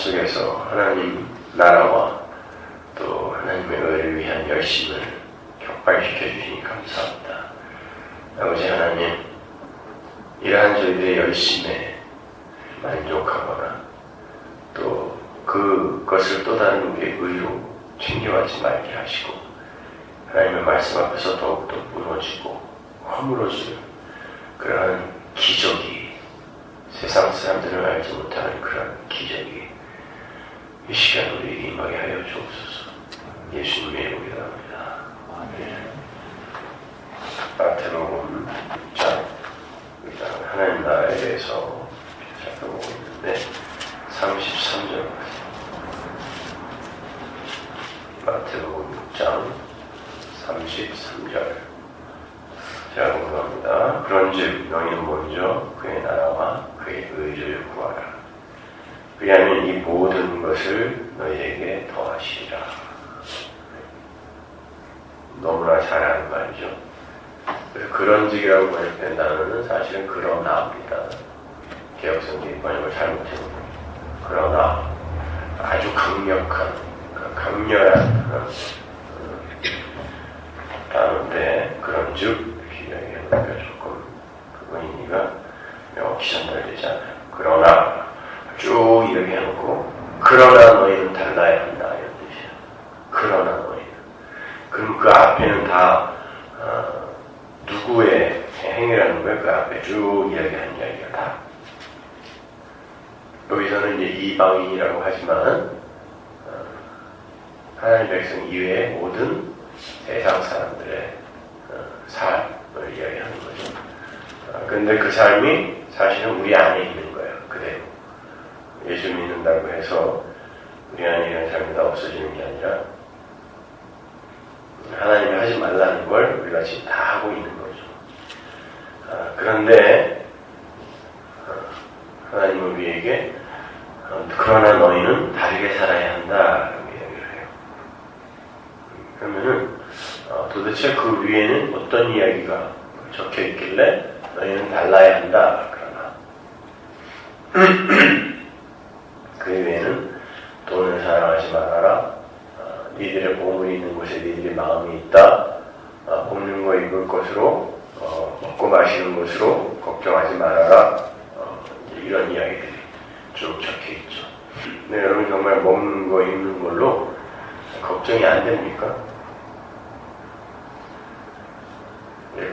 속에서 하나님 나라와 또 하나님의 의를 위한 열심을 격발시켜 주시니 감사합니다. 아버지 하나님, 이러한 저희들의 열심에 만족하거나 또 그것을 또 다른 우리의 의로 챙겨가지 말게 하시고 하나님의 말씀 앞에서 더욱더 무너지고 허물어지는 그러한 기적이, 세상 사람들은 알지 못하는 그런 기적이 이 시간 우리에게 임하게 하여 주옵소서. 예수님의 이름으로 기도합니다. 아멘. 마태복음 6장 하나님 나라에 대해서 살펴보고 있는데 33절 마태복음 6장 33절 제가 공부합니다. 그런즉 너희는 먼저 그의 나라와 그의 의를 구하라. 그리하면 이 모든 것을 너희에게 더하시리라. 너무나 잘 아는 말이죠. 그래서 그런즉이라고 번역된 단어는 사실은 그러나입니다. 개혁성경이 번역을 잘못했고 그러나 아주 강력한 강렬한 단어인데 그런즉 이렇게 이야기하니까 조금 그 의미가 명확히 전달되지 않아요. 그러나 쭉 이야기해놓고 그러나 너희는 달라야 한다 이런 뜻이에요. 그러나 너희는. 그럼 그 앞에는 다 누구의 행위라는 거예요? 그 앞에 쭉 이야기하는 이야기가 다. 여기서는 이제 이방인이라고 하지만 하나님 백성 이외의 모든 세상 사람들의 삶을 이야기하는 거죠. 그런데 그 삶이 사실은 우리 안에 있는 거예요. 그대로. 예수 믿는다고 해서 우리 안에 이런 삶이 다 없어지는 게 아니라 하나님이 하지 말라는 걸 우리가 지금 다 하고 있는 거죠. 그런데 하나님은 우리에게 그러나 너희는 다르게 살아야 한다라고 이야기를 해요. 그러면은 도대체 그 위에는 어떤 이야기가 적혀 있길래 너희는 달라야 한다. 그러나 그 외에는 돈을 사랑하지 말아라. 니들의 보물이 있는 곳에 니들의 마음이 있다. 먹는 거 입을 것으로 먹고 마시는 것으로 걱정하지 말아라. 이런 이야기들이 쭉 적혀 있죠. 근데 여러분 정말 먹는 거 입는 걸로 걱정이 안 됩니까?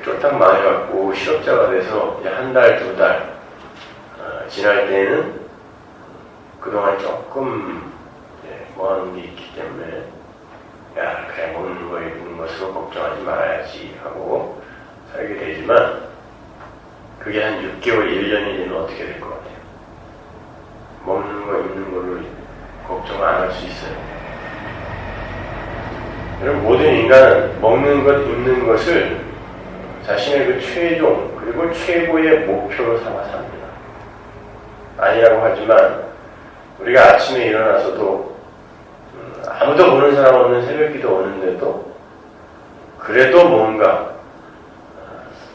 쫄딱 망해갖고 실업자가 돼서 한 달, 두 달 지날 때는 그동안 조금 뭐 하는 게 있기 때문에 야 그래 먹는 거 입는 것으로 걱정하지 말아야지 하고 살게 되지만 그게 한 6개월, 1년이 되면 어떻게 될 것 같아요? 먹는 거 입는 걸로 걱정 안 할 수 있어요. 여러분 모든 인간은 먹는 것, 입는 것을 자신의 그 최종 그리고 최고의 목표로 삼아서 합니다. 아니라고 하지만 우리가 아침에 일어나서도 아무도 보는 사람 없는 새벽기도 오는데도 그래도 뭔가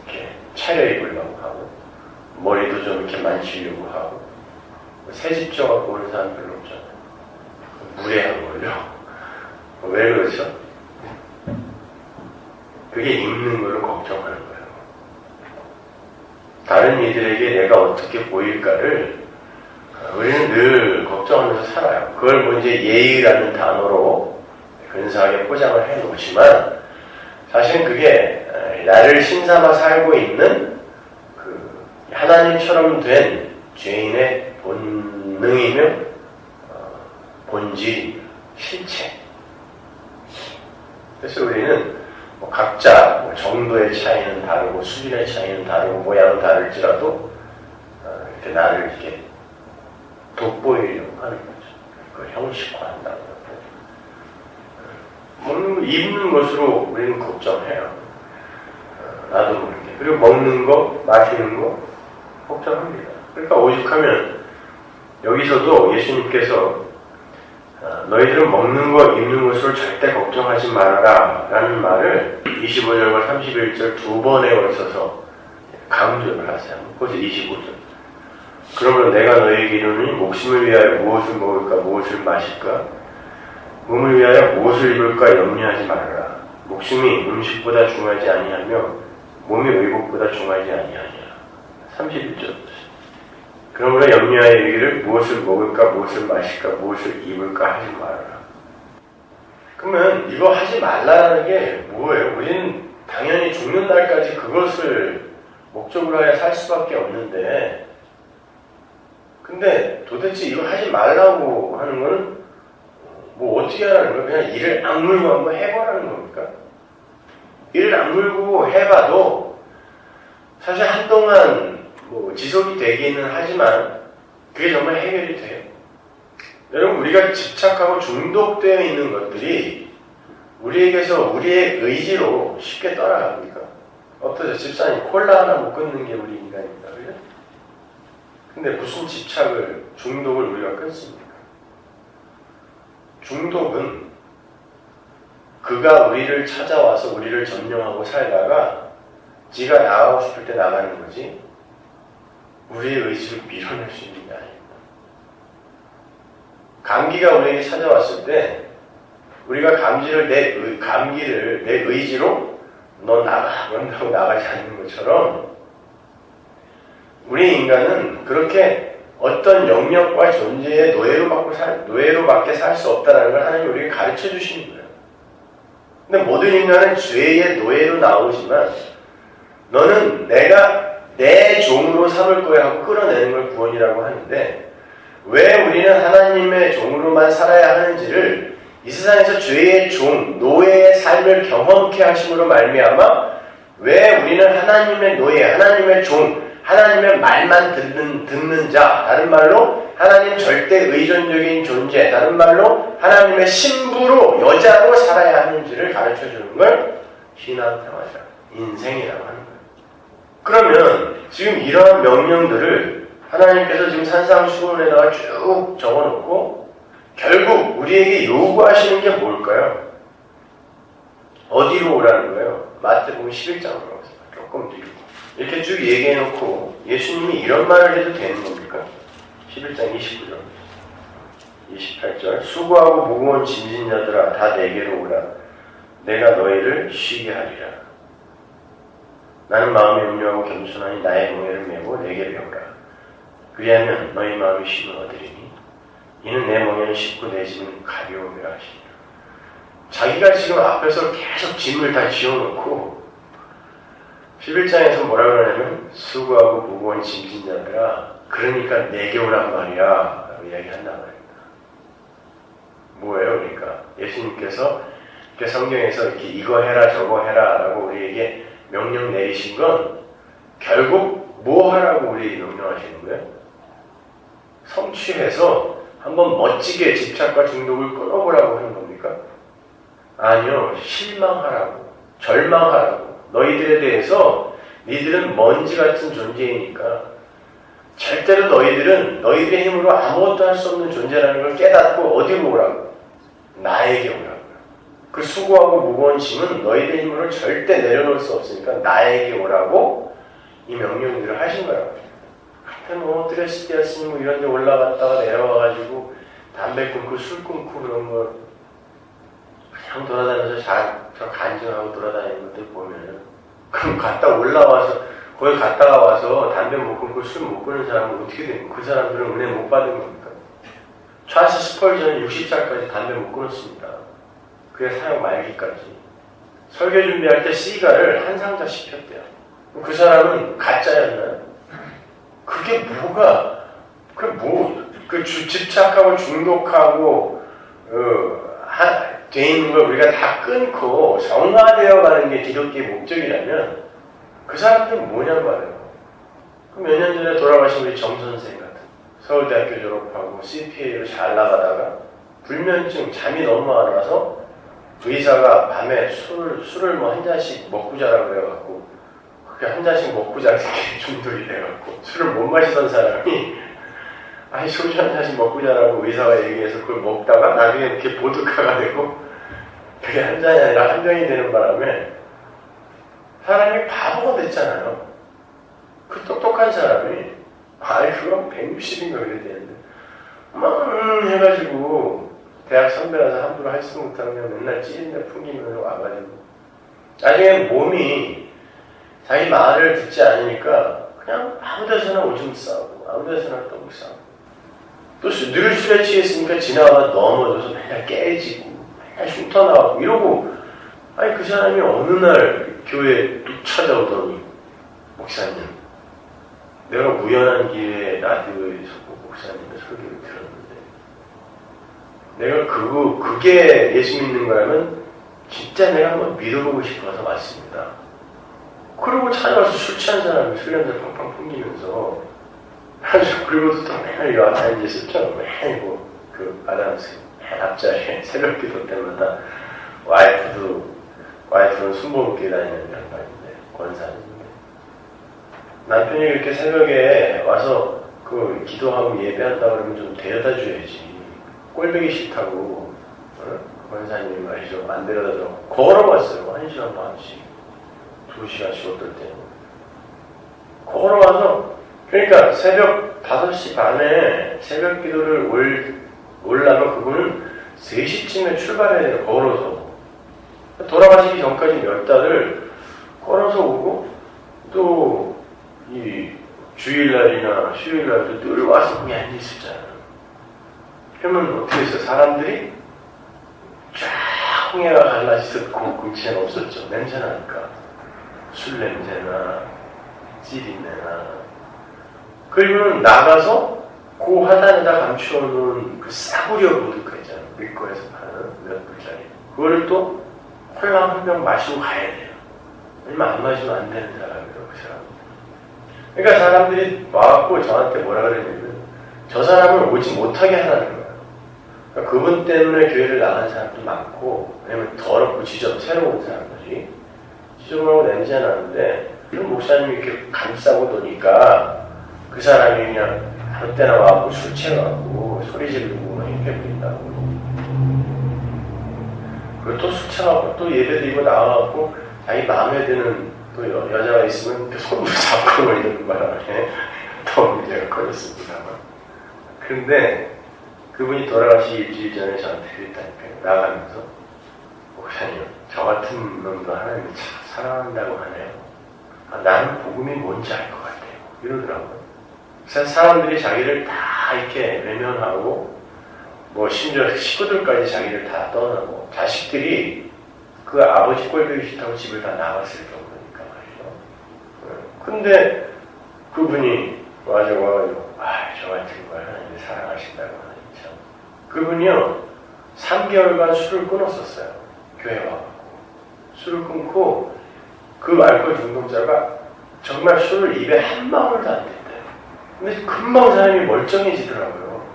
이렇게 차려입으려고 하고 머리도 좀 이렇게 만지려고 하고 새집 져갖고 오는 사람 별로 없잖아요. 무례한 걸요. 왜 그러죠? 그게 입는 걸로 걱정하는 거예요. 다른 이들에게 내가 어떻게 보일까를 우리는 늘 걱정하면서 살아요. 그걸 뭐 이제 예의라는 단어로 근사하게 포장을 해 놓지만 사실은 그게 나를 신삼아 살고 있는 그 하나님처럼 된 죄인의 본능이며 본질입니다. 실체. 그래서 우리는 뭐 각자 뭐 정도의 차이는 다르고 수준의 차이는 다르고 모양은 다를지라도 이렇게 나를 이렇게 돋보이려고 하는 거죠. 그걸 형식화한다고 먹는 거, 입는 것으로 우리는 걱정해요. 나도 모르게. 그리고 먹는 거, 마시는 거 걱정합니다. 그러니까 오죽하면 여기서도 예수님께서 너희들은 먹는 것, 입는 것을 절대 걱정하지 말아라 라는 말을 25절과 31절 두 번에 걸쳐서 강조를 하세요. 그것이 25절. 그러므로 내가 너에게 이르노니 목숨을 위하여 무엇을 먹을까 무엇을 마실까 몸을 위하여 무엇을 입을까 염려하지 말아라. 목숨이 음식보다 중하지 아니하며 몸이 의복보다 중하지 아니하냐. 31절. 그러므로 염려하여 이르기를 무엇을 먹을까 무엇을 마실까 무엇을 입을까 하지 말아라. 그러면 이거 하지 말라는 게 뭐예요? 우리는 당연히 죽는 날까지 그것을 목적으로 하여 살 수밖에 없는데, 근데 도대체 이거 하지 말라고 하는 거는 뭐 어떻게 하라는 거예요? 그냥 이를 악물고 한번 해보라는 겁니까? 이를 악물고 해봐도 사실 한동안 뭐 지속이 되기는 하지만 그게 정말 해결이 돼요. 여러분, 우리가 집착하고 중독되어 있는 것들이 우리에게서 우리의 의지로 쉽게 떠나갑니까? 어떠세요? 집사님, 콜라 하나 못 끊는 게 우리 인간입니다. 그죠? 근데 무슨 집착을, 중독을 우리가 끊습니까? 중독은 그가 우리를 찾아와서 우리를 점령하고 살다가 지가 나가고 싶을 때 나가는 거지 우리의 의지로 밀어낼 수 있는 게 아닙니다. 감기가 우리에게 찾아왔을 때 우리가 감기를 내 의지로 너 나가 그런다고 나가지 않는 것처럼 우리 인간은 그렇게 어떤 영역과 존재의 노예로밖에 살 수 없다는 걸 하나님이 우리에게 가르쳐 주시는 거예요. 근데 모든 인간은 죄의 노예로 나오지만 너는 내가 내 종으로 삼을 거야 하고 끌어내는 걸 구원이라고 하는데, 왜 우리는 하나님의 종으로만 살아야 하는지를 이 세상에서 죄의 종, 노예의 삶을 경험케 하심으로 말미암아 왜 우리는 하나님의 노예, 하나님의 종, 하나님의 말만 듣는 자, 다른 말로 하나님 절대 의존적인 존재, 다른 말로 하나님의 신부로, 여자로 살아야 하는지를 가르쳐주는 걸 신앙생활이라, 인생이라고 하는 거예요. 그러면 지금 이러한 명령들을 하나님께서 지금 산상수훈에다가 쭉 적어놓고 결국 우리에게 요구하시는 게 뭘까요? 어디로 오라는 거예요? 마태복음 11장으로 오세요. 조금 뒤로. 이렇게 쭉 얘기해놓고 예수님이 이런 말을 해도 되는 겁니까? 11장 29절 28절 수고하고 무거운 짐진 자들아 다 내게로 오라. 내가 너희를 쉬게 하리라. 나는 마음이 염려하고 겸손하니 나의 멍에를 메고 내게 배우라. 그리하면 너희 마음이 쉼을 얻으리니 이는 내 멍에는 쉽고 내 짐은 가벼움이라 하시니라. 자기가 지금 앞에서 계속 짐을 다 지어놓고 11장에서 뭐라 그러냐면 수고하고 무거운 짐진 자들아 그러니까 내게 오란 말이야 라고 이야기한단 말입니다. 뭐예요? 그러니까 예수님께서 이렇게 성경에서 이렇게 이거 해라 저거 해라 라고 우리에게 명령 내리신 건 결국 뭐 하라고 우리 명령하시는 거예요? 성취해서 한번 멋지게 집착과 중독을 끊어보라고 하는 겁니까? 아니요. 실망하라고, 절망하라고. 너희들에 대해서 너희들은 먼지 같은 존재이니까 절대로 너희들의 힘으로 아무것도 할 수 없는 존재라는 걸 깨닫고 어디로 오라고? 나에게 오라고. 그 수고하고 무거운 짐은 너희들 힘으로 절대 내려놓을 수 없으니까 나에게 오라고 이 명령들을 하신 거라고. 하여튼 뭐 드레스 되었으니 뭐 이런 데 올라갔다가 내려와가지고 담배 끊고 술 끊고 그런 거 그냥 돌아다니면서 저 간증하고 돌아다니는 것들 보면은 그럼 거기 갔다가 와서 담배 못 끊고 술 못 끊는 사람은 어떻게 되는 거야? 그 사람들은 은혜 못 받은 겁니까? 찰스 스펄전은 60살까지 담배 못 끊었습니다. 그게 사형 말기까지. 설교 준비할 때 시가를 한 상자씩 폈대요. 그 사람은 가짜였나요? 그게 뭐가, 집착하고 중독하고, 돼 있는 걸 우리가 다 끊고 정화되어 가는 게 기독교의 목적이라면 그 사람들은 뭐냐고 말해요. 그 몇 년 전에 돌아가신 우리 정 선생 같은 서울대학교 졸업하고 CPA로 잘 나가다가 불면증, 잠이 너무 안 와서 의사가 밤에 술을 뭐 한 잔씩 먹고 자라고 그래갖고 그게 한 잔씩 먹고 자는 게 중독이 돼갖고 술을 못 마시던 사람이 아니 소주 한 잔씩 먹고 자라고 의사가 얘기해서 그걸 먹다가 나중에 이렇게 보드카가 되고 그게 한 잔이 아니라 한 병이 되는 바람에 사람이 바보가 됐잖아요. 그 똑똑한 사람이 아이 그럼 160인가 그래야 되는데 해가지고 대학 선배라서 함부로 할 수 못하고 그냥 맨날 찌린다 풍기면서 와가지고 나중에 몸이 자기 말을 듣지 않으니까 그냥 아무 데서나 오줌 싸고 아무 데서나 똥 싸고 또 늘 술에 취했으니까 지나가다 넘어져서 맨날 깨지고 맨날 흉터 나고 이러고 아니 그 사람이 어느 날 교회에 또 찾아오더니 목사님 내가 우연한 기회에 라디오에서 목사님의 설교를 들었는데 내가 그게 예수 믿는 거라면 진짜 내가 한번 믿어보고 싶어서 왔습니다. 그러고 찾아와서 술 취한 사람이 술 냄새 팡팡 풍기면서 그리고도 또 맨날 이 앉아있었죠. 맨날 그 아담스 맨 앞자리에 새벽 기도 때마다 와이프는 순복음교회 다니는 양반인데 권사인데 남편이 이렇게 새벽에 와서 그 기도하고 예배한다 그러면 좀 데려다 줘야지. 꼴보기 싫다고 권사님이 말이죠. 안 데려다 줘. 걸어왔어요. 1시간 반씩. 2시간씩 어떨 때는. 걸어와서 그러니까 새벽 5시 반에 새벽 기도를 올라면 그거는 3시쯤에 출발해야 돼요. 걸어서. 돌아가시기 전까지 몇 달을 걸어서 오고 또 이 주일날이나 수요일날도 늘 와서 거기 앉아있었잖아요. 그러면 어떻게 했어요? 사람들이 쫙 홍해가 갈라지었고 궁치는 없었죠. 냄새 나니까. 술 냄새나 찌린내나 그리고는 나가서 그 하단에다 감추어놓은 그 싸구려 보드카 있잖아요. 밀거에서 파는 몇 불짜리 그거를 또 콜라 한 병 마시고 가야 돼요. 얼마 안 마시면 안 되는 사람이에요. 그 사람. 그러니까 사람들이 와갖고 저한테 뭐라 그랬냐면 저 사람을 오지 못하게 하라는 거예요. 그러니까 그분 때문에 교회를 나간 사람도 많고 왜냐면 더럽고 새로운 사람들이 지저분하고 냄새 나는데 이런 목사님이 이렇게 감싸고 노니까 그 사람이 그냥 아무 때나 와갖고 술 취해갖고 소리 지르고 이렇게 부린다고. 그리고 또 술 취해갖고 또 예배 드리고 나와갖고 자기 마음에 드는 또 여자가 있으면 그 손으로 잡고 이러는 바람에 더 문제가 커졌습니다만. 그런데 그분이 돌아가시기 일주일 전에 저한테 그랬다니까요. 나가면서 목사님 저 같은 놈도 하나님이 참 사랑한다고 하네요. 나는 복음이 뭔지 알 것 같아요. 이러더라고요. 그래서 사람들이 자기를 다 이렇게 외면하고 뭐 심지어 식구들까지 자기를 다 떠나고 자식들이 그 아버지 꼴보기 싫다고 집을 다 나갔을 정도니까 말이죠. 근데 그분이 와가지고 저 같은 걸 하나님이 사랑하신다고 하니까 그분이요 3개월간 술을 끊었었어요. 교회 와갖고 술을 끊고 그 알코올 중독자가 정말 술을 입에 한 방울도 안 댔대요. 근데 금방 사람이 멀쩡해지더라고요.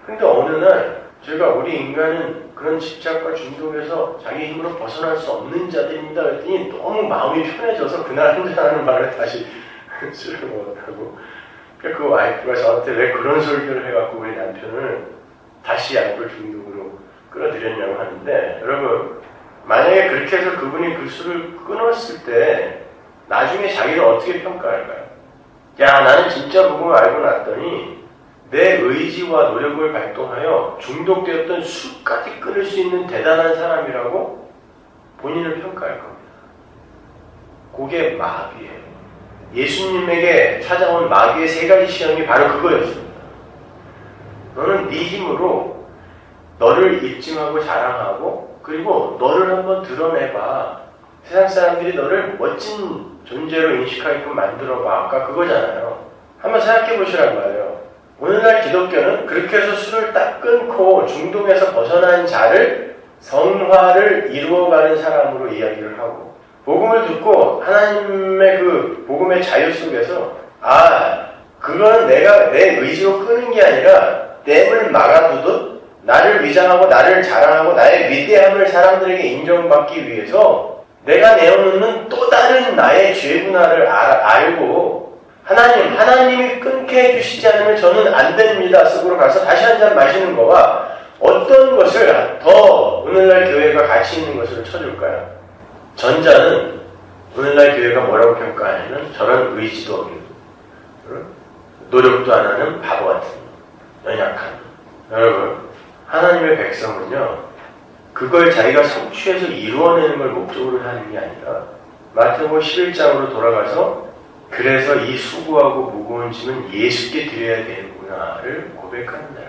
근데 어느 날 제가 우리 인간은 그런 집착과 중독에서 자기 힘으로 벗어날 수 없는 자들입니다 그랬더니 너무 마음이 편해져서 그날 한잔하는 말을 다시 술을 먹었다고. 그러니까 그 와이프가 저한테 왜 그런 설교를 해갖고 우리 남편을 다시 알코올 중독으로 끌어들였냐고 하는데 여러분 만약에 그렇게 해서 그분이 그 술을 끊었을 때 나중에 자기를 어떻게 평가할까요? 야 나는 진짜 복음을 알고 났더니 내 의지와 노력을 발동하여 중독되었던 술까지 끊을 수 있는 대단한 사람이라고 본인을 평가할 겁니다. 그게 마귀예요. 예수님에게 찾아온 마귀의 3가지 시험이 바로 그거였습니다. 너는 네 힘으로 너를 입증하고 자랑하고 그리고 너를 한번 드러내봐. 세상 사람들이 너를 멋진 존재로 인식하게끔 만들어봐. 아까 그거잖아요. 한번 생각해 보시란 말이에요. 오늘날 기독교는 그렇게 해서 술을 딱 끊고 중독에서 벗어난 자를 성화를 이루어가는 사람으로 이야기를 하고 복음을 듣고 하나님의 그 복음의 자유 속에서 그거는 내가 내 의지로 끄는 게 아니라 댐을 막아두듯 나를 위장하고 나를 자랑하고 나의 위대함을 사람들에게 인정받기 위해서 내가 내어놓는 또 다른 나의 죄문화를 알고 하나님이 끊게 해주시지 않으면 저는 안 됩니다. 속으로 가서 다시 한 잔 마시는 거와 어떤 것을 더 오늘날 교회가 가치 있는 것으로 쳐줄까요? 전자는 오늘날 교회가 뭐라고 평가하냐면 저런 의지도 없는 노력도 안 하는 바보 같은 연약한. 여러분, 하나님의 백성은요, 그걸 자기가 성취해서 이루어내는 걸 목적으로 하는 게 아니라 마태복음 11장으로 돌아가서 그래서 이 수고하고 무거운 짐은 예수께 드려야 되는구나를 고백한다.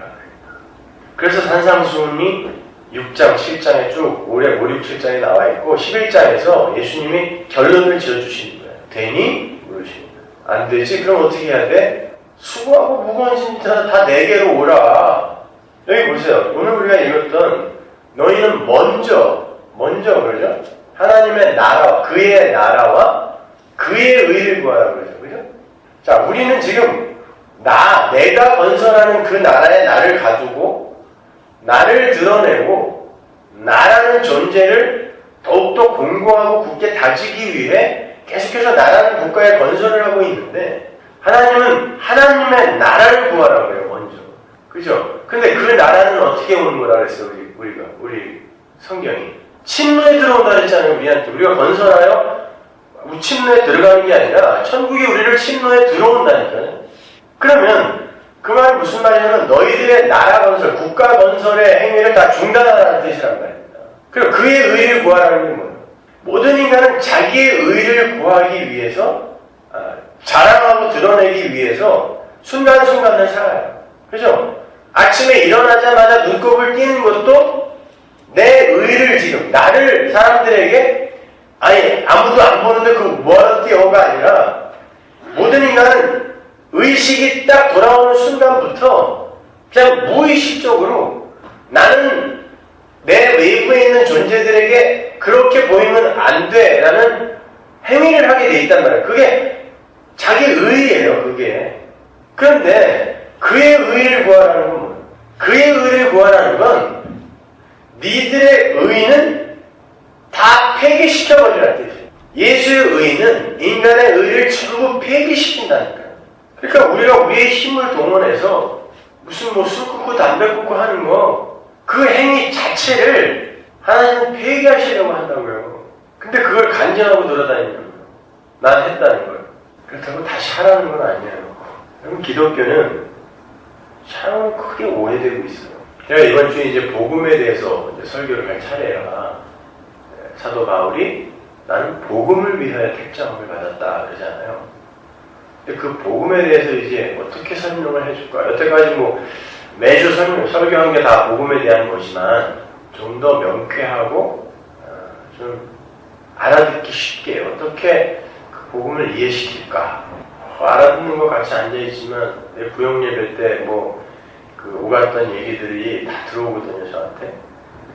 그래서 산상수훈이 6장, 7장에 쭉 5, 6, 7장에 나와 있고 11장에서 예수님이 결론을 지어주시는 거예요. 되니? 물으십니다. 안 되지? 그럼 어떻게 해야 돼? 수고하고 무거운 짐 다 내게로 오라. 여기 보세요. 오늘 우리가 읽었던 너희는 먼저 그러죠? 하나님의 나라와 그의 나라와 그의 의를 구하라 그러죠. 그죠? 자, 우리는 지금 내가 건설하는 그 나라의 나를 가두고 나를 드러내고 나라는 존재를 더욱더 공고하고 굳게 다지기 위해 계속해서 나라는 국가의 건설을 하고 있는데 하나님은 하나님의 나라를 구하라고 그래요. 먼저. 그죠? 근데 그 나라는 어떻게 오는 거라 그랬어요? 우리 성경이 침례에 들어온다 그랬잖아요. 우리한테. 우리가 건설하여 침례에 들어가는 게 아니라 천국이 우리를 침례에 들어온다니까요. 그러면 그 말이 무슨 말이냐면 너희들의 나라 건설, 국가 건설의 행위를 다 중단하라는 뜻이란 말입니다. 그리고 그의 의를 구하라는 게 뭐예요? 모든 인간은 자기의 의를 구하기 위해서 자랑하고 드러내기 위해서 순간순간을 살아요. 그죠? 아침에 일어나자마자 눈곱을 띄는 것도 내 의를 지금 나를 사람들에게 아무도 안 보는데 그 뭐라 띄어가 아니라 모든 인간은 의식이 딱 돌아오는 순간부터 그냥 무의식적으로 나는 내 외부에 있는 존재들에게 그렇게 보이면 안 돼라는 행위를 하게 돼 있단 말이에요. 그게 자기 의예요. 그게. 그런데 그의 의를 구하라는 건 뭐예요? 그의 의를 구하라는 건 니들의 의는 다 폐기시켜버리라는 뜻이에요. 예수의 의는 인간의 의를 전부 폐기시킨다니까요. 그러니까 우리가 우리의 힘을 동원해서 무슨 술 끊고 담배 끊고 하는 그 행위 자체를 하나님은 폐기하시려고 한다고요. 근데 그걸 간증하고 돌아다니는 거예요. 난 했다는 걸. 그렇다고 다시 하라는 건 아니에요. 그럼 기독교는 참 크게 오해되고 있어요. 제가 이번 주에 이제 복음에 대해서 이제 설교를 할 차례라 사도 바울이 나는 복음을 위하여 택정을 받았다 그러잖아요. 근데 그 복음에 대해서 이제 어떻게 설명을 해줄까? 여태까지 매주 설교한 게 다 복음에 대한 거지만 좀 더 명쾌하고 좀 알아듣기 쉽게 어떻게 그 복음을 이해시킬까? 알아듣는 것 같이 앉아있지만 내 부영 예배 때 그 오갔던 얘기들이 다 들어오거든요, 저한테.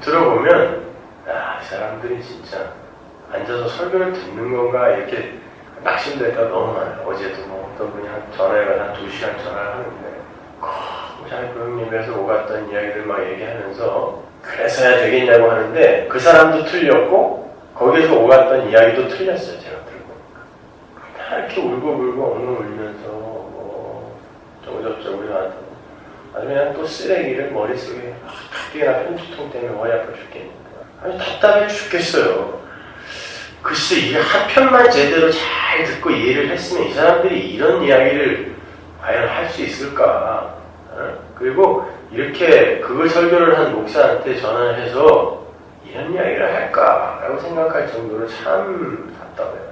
들어보면 이 사람들이 진짜 앉아서 설교를 듣는 건가 이렇게 낙심될 때가 너무 많아요. 어제도 어떤 분이 전화해가 한 2시간 전화를 하는데 자기 부영 예배에서 오갔던 이야기들 막 얘기하면서 그래서야 되겠냐고 하는데 그 사람도 틀렸고 거기서 오갔던 이야기도 틀렸어요. 제가 들어보니까 다 이렇게 울고 엉엉 울면서 저쩌고 저한테 아주 그냥 또 쓰레기를 머릿속에 가뜩이나 편지통 때문에 머리 아파 죽겠는데 아주 답답해 죽겠어요. 글쎄 이게 한 편만 제대로 잘 듣고 이해를 했으면 이 사람들이 이런 이야기를 과연 할 수 있을까? 그리고 이렇게 그걸 설교를 한 목사한테 전화를 해서 이런 이야기를 할까? 라고 생각할 정도로 참 답답해요.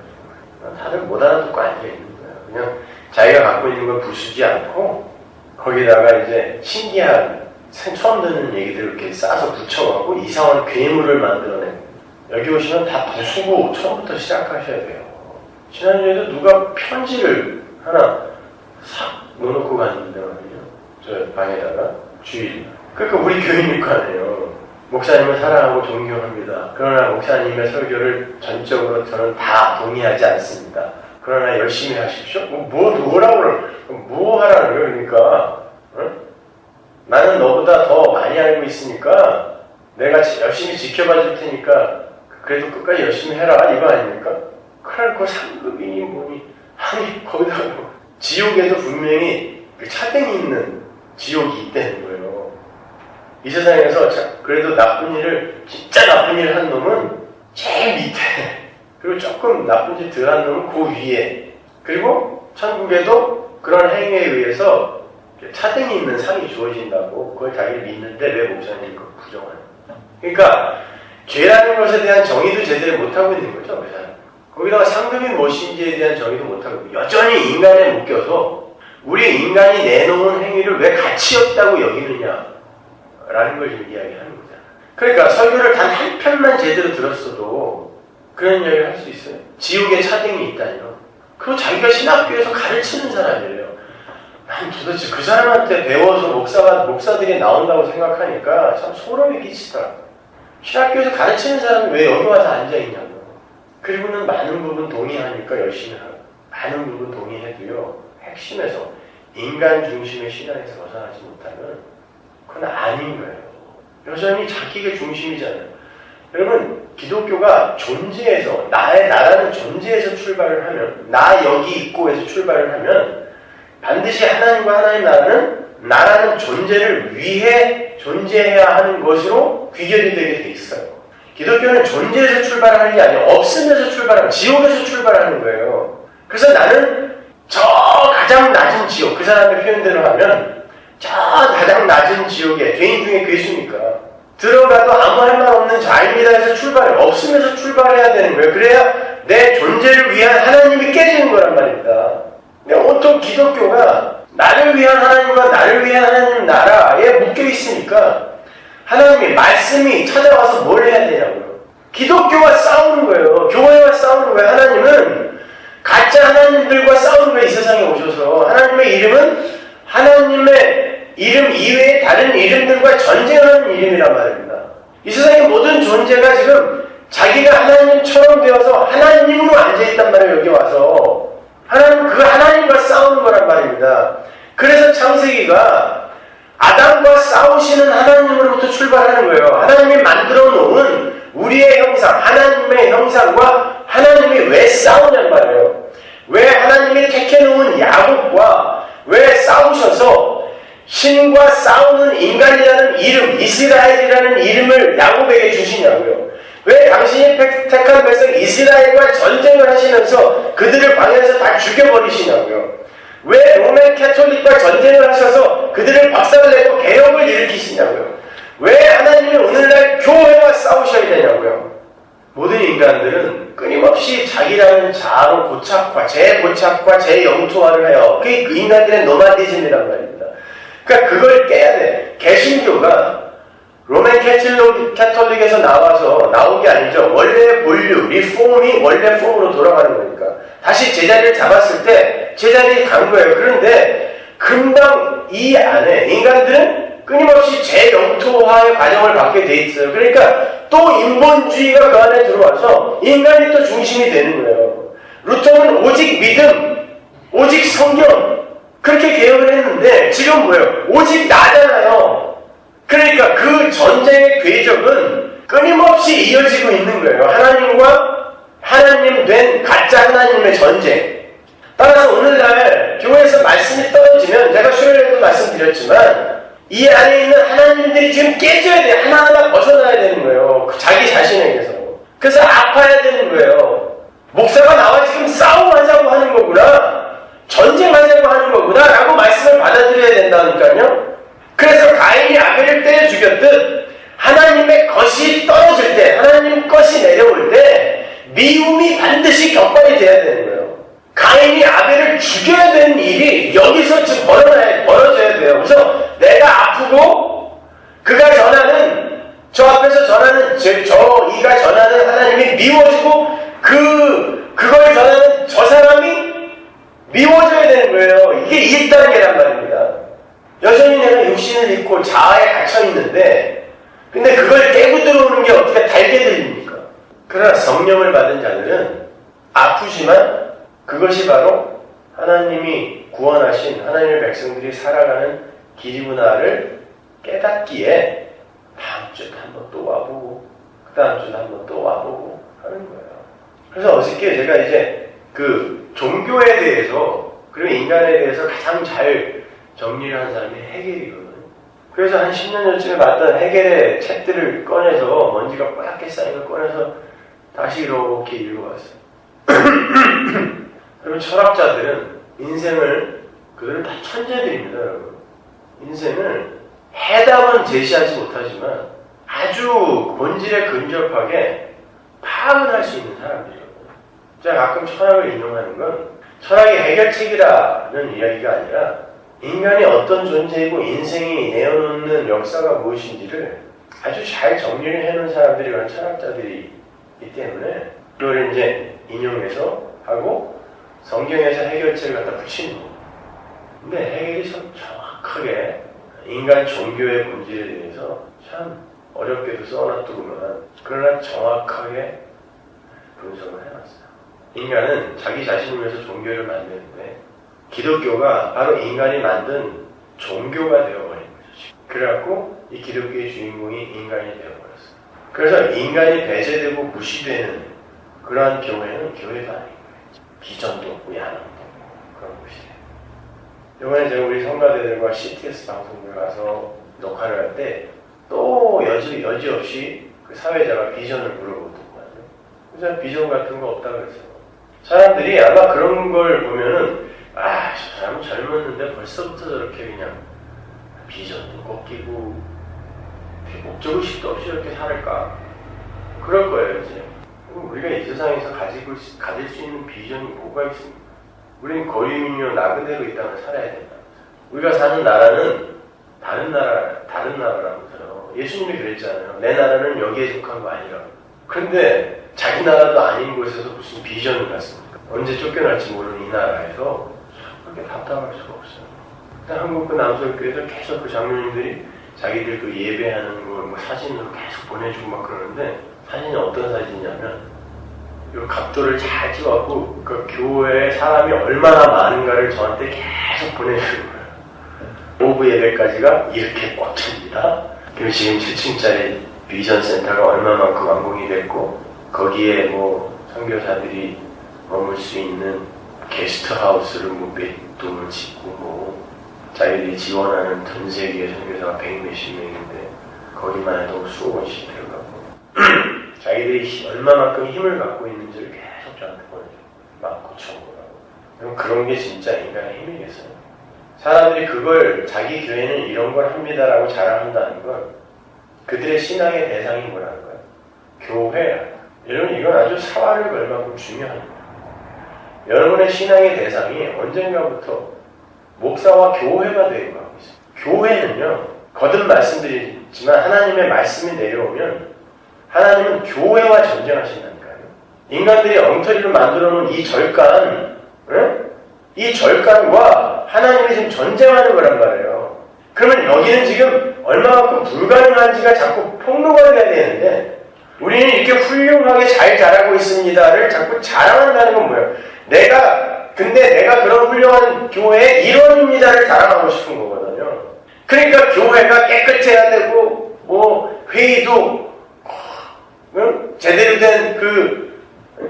다들 못 알아듣고 앉아있는 거예요. 그냥 자기가 갖고 있는 걸 부수지 않고 거기다가 이제 신기한 처음 듣는 얘기들을 이렇게 싸서 붙여갖고 이상한 괴물을 만들어내는 여기 오시면 다 부수고 처음부터 시작하셔야 돼요. 지난주에도 누가 편지를 하나 싹 넣어놓고 갔는데 말이죠. 저 방에다가 주일. 그러니까 우리 교인일 거 아니에요. 목사님을 사랑하고 존경합니다. 그러나 목사님의 설교를 전적으로 저는 다 동의하지 않습니다. 그러나 열심히 하십시오. 뭐 하라는 거예요, 그러니까. 응? 나는 너보다 더 많이 알고 있으니까 내가 열심히 지켜봐 줄 테니까 그래도 끝까지 열심히 해라 이거 아닙니까? 그러니까 상급이니 뭐니 아니 거기다가 지옥에도 분명히 그 차등이 있는 지옥이 있다는 거예요. 이 세상에서 그래도 나쁜 일을 진짜 나쁜 일을 한 놈은 제일 밑에 그리고 조금 나쁜 짓 덜 한 놈은 그 위에 그리고 천국에도 그런 행위에 의해서 차등이 있는 상이 주어진다고 그걸 자기를 믿는데 왜 목사님이 그걸 부정하는 거야. 그러니까 죄라는 것에 대한 정의도 제대로 못하고 있는 거죠. 그 사람. 거기다가 상급이 무엇인지에 대한 정의도 못하고 여전히 인간에 묶여서 우리 인간이 내놓은 행위를 왜 가치 없다고 여기느냐라는 걸 지금 이야기하는 거잖아. 그러니까 설교를 단 한 편만 제대로 들었어도 그런 이야기를 할 수 있어요. 지옥에 차등이 있다니요. 그리고 자기가 신학교에서 가르치는 사람이에요. 난 도대체 그 사람한테 배워서 목사들이 나온다고 생각하니까 참 소름이 끼치더라고요. 신학교에서 가르치는 사람이 왜 여기 와서 앉아있냐고. 그리고는 많은 부분 동의하니까 열심히 하고 많은 부분 동의해도요. 핵심에서 인간 중심의 신앙에서 벗어나지 못하면 그건 아닌 거예요. 여전히 자기가 중심이잖아요. 여러분 기독교가 존재에서 나라는 존재에서 출발을 하면 나 여기 있고에서 출발을 하면 반드시 하나님과 하나님 나라는 존재를 위해 존재해야 하는 것으로 귀결이 되게 돼 있어요. 기독교는 존재에서 출발하는 게 아니라 없으면서 출발하는 지옥에서 출발하는 거예요. 그래서 나는 저 가장 낮은 지옥, 그 사람의 표현대로 하면 저 가장 낮은 지옥에 죄인 중에 괴수니까 들어가도 아무 할 말 없는 자입니다 해서 출발해. 없으면서 출발해야 되는 거예요. 그래야 내 존재를 위한 하나님이 깨지는 거란 말입니다. 온통 기독교가 나를 위한 하나님과 나를 위한 하나님 나라에 묶여 있으니까 하나님이 말씀이 찾아와서 뭘 해야 되냐고요. 기독교와 싸우는 거예요. 교회와 싸우는 거예요. 하나님은 가짜 하나님들과 싸우는 거예요. 이 세상에 오셔서 하나님의 이름은 하나님의 이름 이외에 다른 이름들과 전쟁하는 이름이란 말입니다. 이 세상의 모든 존재가 지금 자기가 하나님처럼 되어서 하나님으로 앉아있단 말이에요. 여기 와서 하나님 그 하나님과 싸우는 거란 말입니다. 그래서 창세기가 아담과 싸우시는 하나님으로부터 출발하는 거예요. 하나님이 만들어 놓은 우리의 형상, 하나님의 형상과 하나님이 왜 싸우냔 말이에요. 왜 하나님이 택해 놓은 야곱과 왜 싸우셔서 신과 싸우는 인간이라는 이름, 이스라엘이라는 이름을 야곱에게 주시냐고요. 왜 당신이 택한 백성 이스라엘과 전쟁을 하시면서 그들을 광야에서 다 죽여버리시냐고요. 왜 로맨 캐톨릭과 전쟁을 하셔서 그들을 박살내고 개혁을 일으키시냐고요. 왜 하나님이 오늘날 교회와 싸우셔야 되냐고요. 모든 인간들은 끊임없이 자기라는 자아로 고착화, 재고착화, 재영토화를 해요. 그게 그 인간들의 노마디즘이란 말입니다. 그러니까 그걸 깨야 돼. 개신교가 로맨 캐톨릭에서 나온 게 아니죠. 원래 본류, 리폼이 원래 폼으로 돌아가는 거니까. 다시 제자리를 잡았을 때 제자리에 간 거예요. 그런데 금방 이 안에 인간들은 끊임없이 재영토화의 과정을 받게 돼 있어요. 그러니까 또 인본주의가 그 안에 들어와서 인간이 또 중심이 되는 거예요. 루터는 오직 믿음, 오직 성경 그렇게 개혁을 했는데 지금 뭐예요? 오직 나잖아요. 그러니까 그 전쟁의 궤적은 끊임없이 이어지고 있는 거예요. 하나님과 하나님 된 가짜 하나님의 전쟁. 따라서 오늘날 교회에서 말씀이 떨어지면 제가 수요일에도 말씀드렸지만 이 안에 있는 하나님들이 지금 깨져야 돼요. 하나하나 벗어나야 되는 거예요. 자기 자신에게서. 그래서 아파야 되는 거예요. 목사가 나와 지금 싸움하자고 하는 거구나. 전쟁하자고 하는 거구나 라고 말씀을 받아들여야 된다니까요. 그래서 가인이 아벨을 때려 죽였듯 하나님의 것이 떨어질 때 하나님 것이 내려올 때 미움이 반드시 격발이 돼야 되는 거예요. 가인이 아벨을 죽여야 되는 일이 여기서 지금 벌어져야 돼요. 그래서 내가 아프고 그가 전하는 저 앞에서 전하는 이가 전하는 하나님이 미워지고 그걸 전하는 저 사람이 미워져야 되는 거예요. 이게 1단계란 말입니다. 여전히 내가 육신을 입고 자아에 갇혀있는데 근데 그걸 깨고 들어오는 게 어떻게 달게 들립니까? 그러나 성령을 받은 자들은 아프지만 그것이 바로 하나님이 구원하신 하나님의 백성들이 살아가는 길이구나를 깨닫기에 다음 주에 한번 또 와보고 그 다음 주에 한번 또 와보고 하는 거예요. 그래서 어저께 제가 이제 그 종교에 대해서 그리고 인간에 대해서 가장 잘 정리를 한 사람이 헤겔이거든요. 그래서 한 10년 전쯤에 봤던 헤겔의 책들을 꺼내서 먼지가 뽀얗게 쌓인 걸 꺼내서 다시 이렇게 읽어봤어요. 그러면 철학자들은 인생을 그들은 다 천재들입니다, 여러분. 인생을 해답은 제시하지 못하지만 아주 본질에 근접하게 파악을 할 수 있는 사람들이거든요. 제가 가끔 철학을 인용하는 건 철학이 해결책이라는 이야기가 아니라 인간이 어떤 존재이고 인생이 내어놓는 역사가 무엇인지를 아주 잘 정리를 해놓은 사람들이 그런 철학자들이 있기 때문에 그걸 이제 인용해서 하고 성경에서 해결책을 갖다 붙이는 거예요. 근데 해결이 참 정확하게 인간 종교의 본질에 대해서 참 어렵게도 써놨더구만. 그러나 정확하게 분석을 해놨어요. 인간은 자기 자신을 위해서 종교를 만드는데 기독교가 바로 인간이 만든 종교가 되어버린 거죠. 그래갖고 이 기독교의 주인공이 인간이 되어버렸어요. 그래서 인간이 배제되고 무시되는 그러한 교회는 교회가 아닌 거예요. 비전도 없고 야망도 없고 그런 곳이에요. 이번에 제가 우리 성가대들과 CTS 방송국에 가서 녹화를 할 때 또 여지없이 그 사회자가 비전을 물어보더군요. 그래서 비전 같은 거 없다고 그랬어요. 사람들이 아마 그런 걸 보면은 저 사람은 젊었는데 벌써부터 저렇게 그냥 비전도 꺾이고 목적의식도 없이 이렇게 살을까? 그럴 거예요, 이제. 우리가 이 세상에서 가질 수 있는 비전이 뭐가 있습니까? 우리는 거류민요 나그네로 이 땅을 살아야 된다. 우리가 사는 나라는 다른 나라라면서요. 예수님이 그랬잖아요. 내 나라는 여기에 속한 거 아니라고. 그런데 자기 나라도 아닌 곳에서 무슨 비전을 갖습니까? 언제 쫓겨날지 모르는 이 나라에서 그렇게 답답할 수가 없어요. 한국그 남서교회에서 계속 그 장로님들이 자기들 그 예배하는 걸 뭐 사진으로 계속 보내주고 막 그러는데 사진이 어떤 사진이냐면 이 각도를 잘 찍어갖고 그 교회에 사람이 얼마나 많은가를 저한테 계속 보내주는 거예요. 오후 예배까지가 이렇게 꽉 찹니다. 그리고 지금 7층짜리 비전센터가 얼마만큼 완공이 됐고 거기에 뭐 선교사들이 머물 수 있는 게스트하우스를 뭐 몇 동을 짓고 뭐 자기들이 지원하는 전 세계 선교사가 100몇십 명인데 거기만 해도 수억 원씩 들어가고 자기들이 얼마만큼 힘을 갖고 있는지를 계속 저한테 보내줘요. 19,000원이라고. 그럼 그런 게 진짜 인간의 힘이겠어요? 사람들이 그걸 자기 교회는 이런 걸 합니다라고 자랑한다는 건 그들의 신앙의 대상이 뭐라는 거예요? 교회야. 여러분 이건 아주 사활을 걸 만큼 중요합니다. 여러분의 신앙의 대상이 언젠가부터 목사와 교회가 되고 하고 있어요. 교회는요, 거듭 말씀드리지만 하나님의 말씀이 내려오면 하나님은 교회와 전쟁하신다니까요. 인간들이 엉터리로 만들어 놓은 이 절간, 이 절간과 하나님이 지금 전쟁하는 거란 말이에요. 그러면 여기는 지금 얼마만큼 불가능한지가 자꾸 폭로가 돼야 되는데 우리는 이렇게 훌륭하게 잘 자라고 있습니다를 자꾸 자랑한다는 건 뭐예요? 근데 내가 그런 훌륭한 교회의 일원입니다를 자랑하고 싶은 거거든요. 그러니까 교회가 깨끗해야 되고, 뭐, 회의도, 제대로 된 그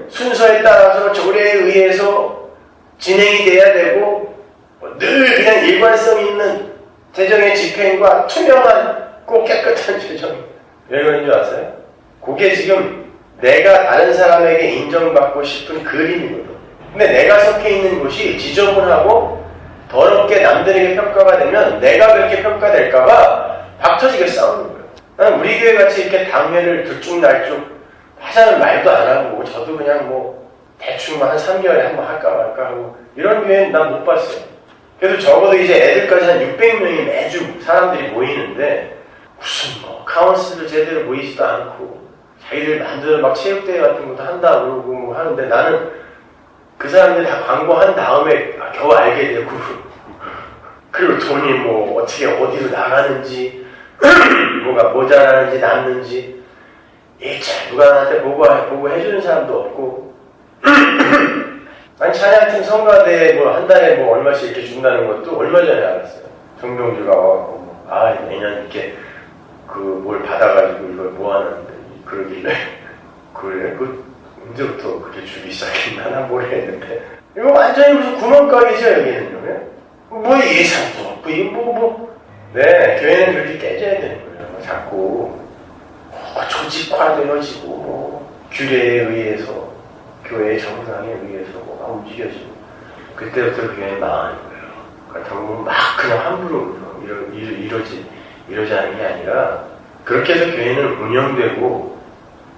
순서에 따라서 조례에 의해서 진행이 돼야 되고, 늘 그냥 일관성 있는 재정의 집행과 투명한 꼭 깨끗한 재정. 왜 그런 줄 아세요? 그게 지금 내가 다른 사람에게 인정받고 싶은 그림이거든. 근데 내가 속해 있는 곳이 지저분하고 더럽게 남들에게 평가가 되면 내가 그렇게 평가될까봐 박터지게 싸우는 거예요. 난 우리 교회 같이 이렇게 당회를 들쭉날쭉 하자는 말도 안 하고 저도 그냥 뭐 대충만 한 3개월에 한번 할까 말까 하고 이런 교회는 난 못 봤어요. 그래도 적어도 이제 애들까지 한 600명이 매주 사람들이 모이는데 무슨 뭐 카운슬도 제대로 모이지도 않고 자기들 만들어 막 체육대회 같은 것도 한다 그러고 뭐 하는데 나는 그 사람들 다 광고한 다음에 겨우 알게 되고 그리고 돈이 뭐 어떻게 어디로 나가는지 뭐가 모자라는지 남는지 누가 나한테 보고 해주는 사람도 없고 아니 찬양팀 성가대 뭐 한 달에 뭐 얼마씩 이렇게 준다는 것도 얼마 전에 알았어요. 정동주가 와갖고 내년 이렇게 그 뭘 받아가지고 이걸 뭐 하는데 그러길래 그래 언제부터 그렇게 주기 시작했나 난 모르겠는데 이거 완전히 무슨 구멍가게죠 여기는요. 뭐 예산도 없고 이거 네 교회는 그렇게 깨져야 되는 거예요. 자꾸 조직화되어지고 뭐 규례에 의해서 교회의 정상에 의해서 뭐가 움직여지고 그때부터 교회는 망하는 거예요. 그렇다고 막 그냥 함부로 이러지 않은 게 아니라 그렇게 해서 교회는 운영되고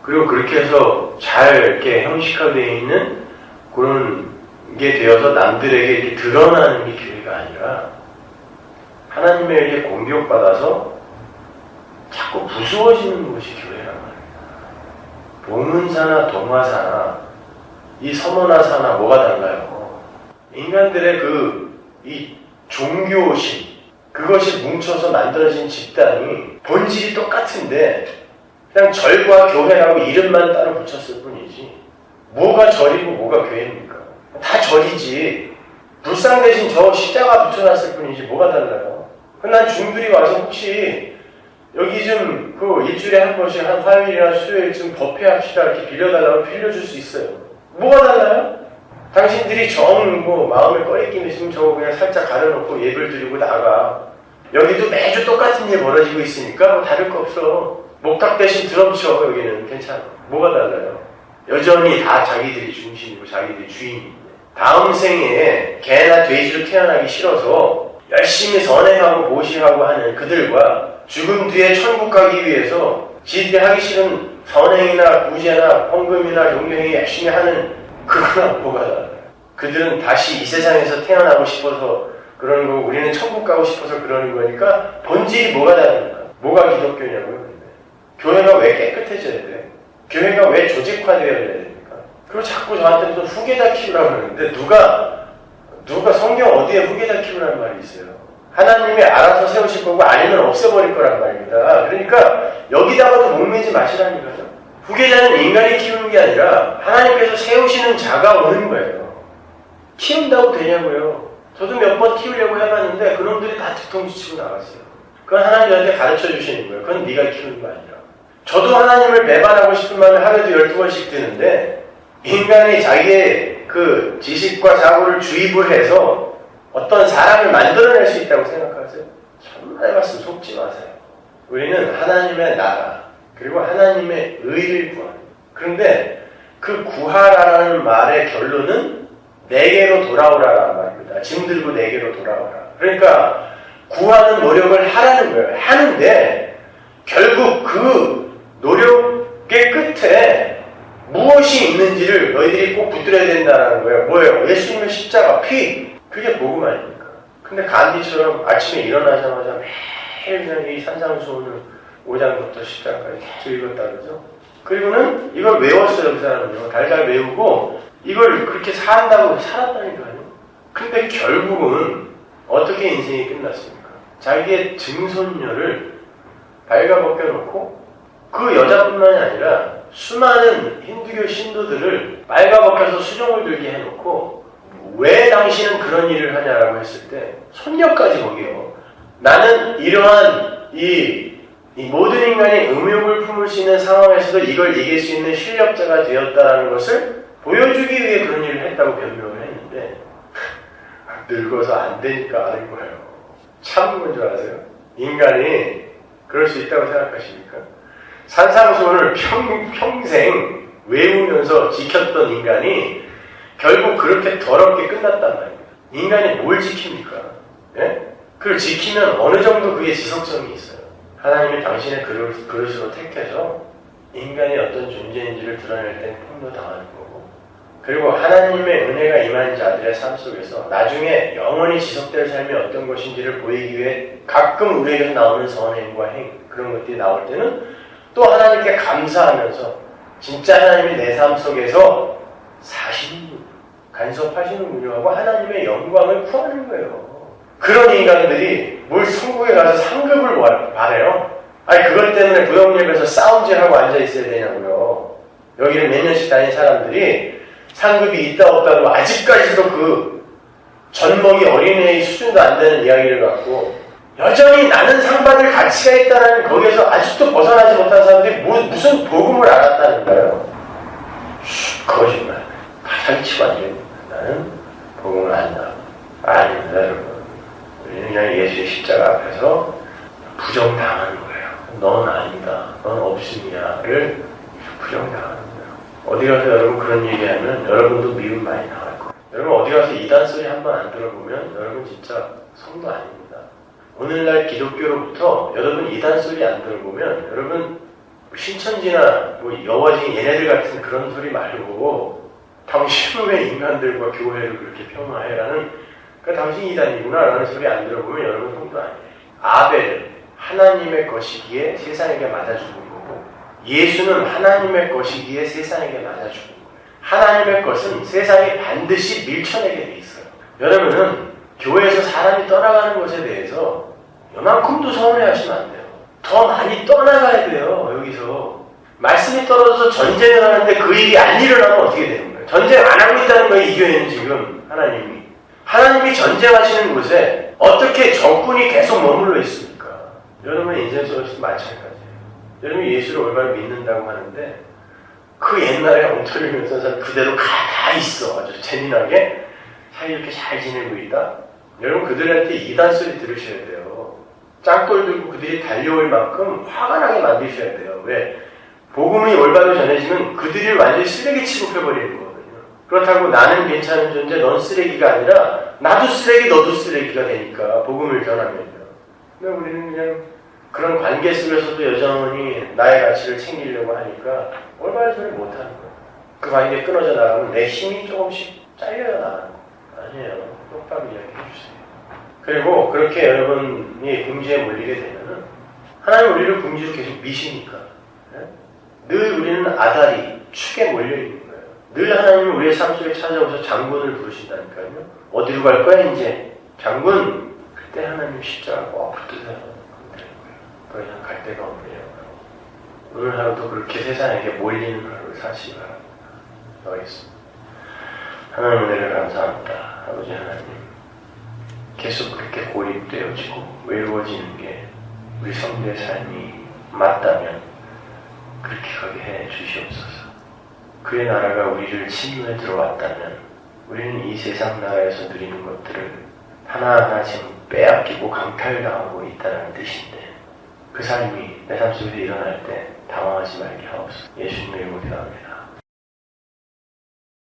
그리고 그렇게 해서 잘 이렇게 형식화되어 있는 그런 게 되어서 남들에게 이렇게 드러나는 게 교회가 아니라 하나님의 이렇게 공격받아서 자꾸 부수어지는 것이 교회란 말입니다. 봉은사나 동화사나 이 서머나사나 뭐가 달라요? 인간들의 이 종교심 그것이 뭉쳐서 만들어진 집단이 본질이 똑같은데 그냥 절과 교회라고 이름만 따로 붙였을 뿐이지 뭐가 절이고 뭐가 교회입니까? 다 절이지. 불상 대신 저 십자가 붙여놨을 뿐이지 뭐가 달라요? 난 중들이 와서 혹시 여기 좀 일주일에 한 번씩 한 화요일이나 수요일쯤 법회합시다 이렇게 빌려달라고 빌려줄 수 있어요. 뭐가 달라요? 당신들이 마음에 꺼리낌 있으면 저거 그냥 살짝 가려놓고 예배를 드리고 나가. 여기도 매주 똑같은 일 벌어지고 있으니까 뭐 다를 거 없어. 목탁 대신 드럼 쳐. 여기는 괜찮아. 뭐가 달라요? 여전히 다 자기들이 중심이고 자기들이 주인인데 다음 생에 개나 돼지로 태어나기 싫어서 열심히 선행하고 모시하고 하는 그들과 죽음 뒤에 천국 가기 위해서 지들이 하기 싫은 선행이나 구제나 헌금이나 종교행위 열심히 하는 그거랑 뭐가 달라요? 그들은 다시 이 세상에서 태어나고 싶어서 그러는 거고 우리는 천국 가고 싶어서 그러는 거니까 본질이 뭐가 다른가? 뭐가 기독교냐고요? 근데 교회가 왜 깨끗해져야 돼? 교회가 왜 조직화되어야 됩니까? 그리고 자꾸 저한테 무슨 후계자 키우라고 그러는데 누가 성경 어디에 후계자 키우라는 말이 있어요? 하나님이 알아서 세우실 거고 아니면 없애버릴 거란 말입니다. 그러니까 여기다가도 목매지 마시라니까요. 후계자는 인간이 키우는 게 아니라 하나님께서 세우시는 자가 오는 거예요. 키운다고 되냐고요. 저도 몇 번 키우려고 해봤는데 그놈들이 다 뒤통수 치고 나갔어요. 그건 하나님한테 가르쳐 주시는 거예요. 그건 네가 키우는 거 아니라. 저도 하나님을 배반하고 싶은 마음이 하루에도 12번씩 드는데 인간이 자기의 그 지식과 자고를 주입을 해서 어떤 사람을 만들어낼 수 있다고 생각하세요? 천만의 말씀 속지 마세요. 우리는 하나님의 나라 그리고 하나님의 의를 구하는 그런데 그 구하라라는 말의 결론은 내게로 돌아오라라는 말입니다. 짐 들고 내게로 돌아오라. 그러니까 구하는 노력을 하라는 거예요. 하는데 결국 그 노력의 끝에 무엇이 있는지를 너희들이 꼭 붙들어야 된다는 거예요. 뭐예요? 예수님의 십자가, 피. 그게 복음 아닙니까? 근데 간디처럼 아침에 일어나자마자 매일 그냥 이 산상수훈을 5장부터 10장까지 계속 읽었다 그러죠. 그리고는 이걸 외웠어요. 그 사람은요. 달달 외우고 이걸 그렇게 산다고 살았다니까요. 근데 결국은 어떻게 인생이 끝났습니까? 자기의 증손녀를 발가벗겨놓고 그 여자뿐만이 아니라 수많은 힌두교 신도들을 빨가벗겨서 수종을 들게 해놓고 왜 당신은 그런 일을 하냐라고 했을 때 손녀까지 거기요. 나는 이러한 이 모든 인간이 음욕을 품을 수 있는 상황에서도 이걸 이길 수 있는 실력자가 되었다는 것을 보여주기 위해 그런 일을 했다고 변명을 했는데 늙어서 안 되니까 하는 거예요. 참 뭔 줄 아세요? 인간이 그럴 수 있다고 생각하십니까? 산상수훈을 평생 외우면서 지켰던 인간이 결국 그렇게 더럽게 끝났단 말입니다. 인간이 뭘 지킵니까? 예? 그걸 지키면 어느 정도 그게 지속성이 있어요. 하나님이 당신의 그릇으로 택해서 인간이 어떤 존재인지를 드러낼 땐 폭로당하는 거고 그리고 하나님의 은혜가 임한 자들의 삶 속에서 나중에 영원히 지속될 삶이 어떤 것인지를 보이기 위해 가끔 우리에게서 나오는 선행과 행 그런 것들이 나올 때는 또 하나님께 감사하면서 진짜 하나님이 내 삶 속에서 사시는 간섭하시는군요 하고 하나님의 영광을 구하는 거예요. 그런 인간들이 뭘 천국에 가서 상급을 바래요? 아니 그것 때문에 부영역에서 싸움질하고 앉아있어야 되냐고요. 여기는 몇 년씩 다닌 사람들이 상급이 있다 없다고 아직까지도 그 젖먹이 어린애의 수준도 안 되는 이야기를 갖고 여전히 나는 상 받을 가치가 있다는 거기에서 아직도 벗어나지 못한 사람들이 무슨 복음을 알았다는 거예요. 거짓말. 사기치고 앉아있는 나는 복음을 안다. 아닙니다 여러분. 우리는 그냥 예수의 십자가 앞에서 부정당하는 거예요. 넌 아니다. 넌 없음이야를 부정당하는 거예요. 어디 가서 여러분 그런 얘기하면 여러분도 미움 많이 당할 거예요. 여러분 어디 가서 이단 소리 한 번 안 들어보면 여러분 진짜 성도 아닙니다. 오늘날 기독교로부터 여러분 이단 소리 안 들어보면 여러분 신천지나 여워진 얘네들 같은 그런 소리 말고 당신은 왜 인간들과 교회를 그렇게 평화해라는 당신 이단이구나 라는 소리 안 들어보면 여러분 성도 아니에요. 아벨은 하나님의 것이기에 세상에게 맞아 죽은 거고 예수는 하나님의 것이기에 세상에게 맞아 죽은 거예요. 하나님의 것은 세상에 반드시 밀쳐내게 돼 있어요. 여러분은 교회에서 사람이 떠나가는 것에 대해서 요만큼도 서운해하시면 안 돼요. 더 많이 떠나가야 돼요. 여기서 말씀이 떨어져서 전쟁을 하는데 그 일이 안 일어나면 어떻게 되는 거예요? 전쟁 안 하고 있다는 거예요. 이 교회는 지금 하나님이 전쟁하시는 곳에 어떻게 적군이 계속 머물러 있습니까? 여러분의 인생 속에서도 마찬가지예요. 여러분이 예수를 올바로 믿는다고 하는데 그 옛날에 엉터리 면서 사람 그대로 다 있어. 아주 재미나게 사이좋게 잘 지내고 있다. 여러분 그들한테 이단 소리 들으셔야 돼요. 짱돌 들고 그들이 달려올 만큼 화가 나게 만드셔야 돼요. 왜? 복음이 올바로 전해지면 그들이 완전히 쓰레기 취급해버리는 거거든요. 그렇다고 나는 괜찮은 존재, 넌 쓰레기가 아니라 나도 쓰레기, 너도 쓰레기가 되니까 복음을 전하면요. 근데 우리는 그냥 그런 관계 속에서도 여전히 나의 가치를 챙기려고 하니까 올바른 소리 못하는 거예요. 그 관계 끊어져 나가면 내 힘이 조금씩 잘려 나가는 거예요. 아니에요. 똑바로 이야기해 주세요. 그리고 그렇게 여러분이 궁지에 몰리게 되면은 하나님 우리를 궁지로 계속 미시니까 늘 우리는 아다리, 축에 몰려있는 거예요. 늘 하나님은 우리의 삶 속에 찾아오셔서 장군을 부르신다니까요. 어디로 갈 거야 이제? 장군! 그때 하나님 십자가 꼭 붙드세요. 더 이상 갈 데가 없네요. 오늘 하루도 그렇게 세상에게 몰리는 하루를 사시기 바랍니다. 기도하겠습니다. 하나님 은혜를 감사합니다. 아버지 하나님 계속 그렇게 고립되어지고 외로워지는 게 우리 성도의 삶이 맞다면 그렇게 가게 해 주시옵소서. 그의 나라가 우리를 침노에 들어왔다면 우리는 이 세상 나라에서 누리는 것들을 하나하나 지금 빼앗기고 강탈당하고 있다는 뜻인데 그 삶이 내 삶 속에서 일어날 때 당황하지 말게 하옵소서. 예수님의 이름으로 기도합니다.